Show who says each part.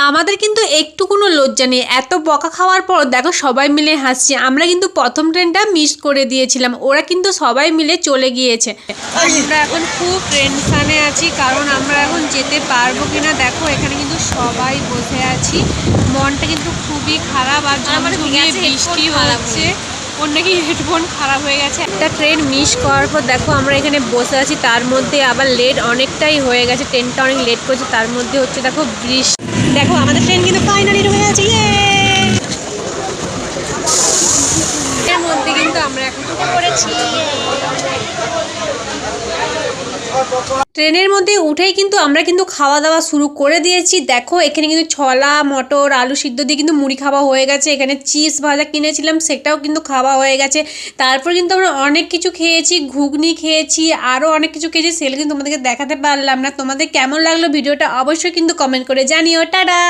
Speaker 1: আমাদের কিন্তু একটু কোনো লজ্জা নেই, এত বকা খাওয়ার পর দেখো সবাই মিলে হাসছি। আমরা কিন্তু প্রথম ট্রেনটা মিস করে দিয়েছিলাম, ওরা কিন্তু সবাই মিলে চলে গিয়েছে। আমরা এখন খুব টেনশানে আছি, কারণ আমরা এখন যেতে পারবো কিনা। দেখো এখানে কিন্তু সবাই বসে আছি, মনটা কিন্তু খুবই খারাপ। আর ঝমঝমিয়ে বৃষ্টি হচ্ছে, ওর নাকি হেডফোন খারাপ হয়ে গেছে। একটা ট্রেন মিস করার পর দেখো আমরা এখানে বসে আছি, তার মধ্যে আবার লেট অনেকটাই হয়ে গেছে, ট্রেনটা অনেক লেট করছে, তার মধ্যে হচ্ছে দেখো বৃষ্টি। দেখো আমাদের ট্রেন কিন্তু ফাইনালি ঢুকে গেছে, এর মধ্যে কিন্তু আমরা এখন ঢুকে পড়েছি। ট্রেনের মধ্যে উঠেই কিন্তু আমরা কিন্তু খাওয়া দাওয়া শুরু করে দিয়েছি। দেখো এখানে কিন্তু ছোলা মটর আলু সিদ্ধ দিয়ে কিন্তু মুড়ি খাওয়া হয়ে গেছে। এখানে চিপস ভাজা কিনেছিলাম, সেটাও কিন্তু খাওয়া হয়ে গেছে। তারপর কিন্তু আমরা অনেক কিছু খেয়েছি, ঘুগনি খেয়েছি, আরও অনেক কিছু খেয়েছি, সেগুলো কিন্তু তোমাদেরকে দেখাতে পারলাম না। তোমাদের কেমন লাগলো ভিডিওটা অবশ্যই কিন্তু কমেন্ট করে জানিও। টাটা।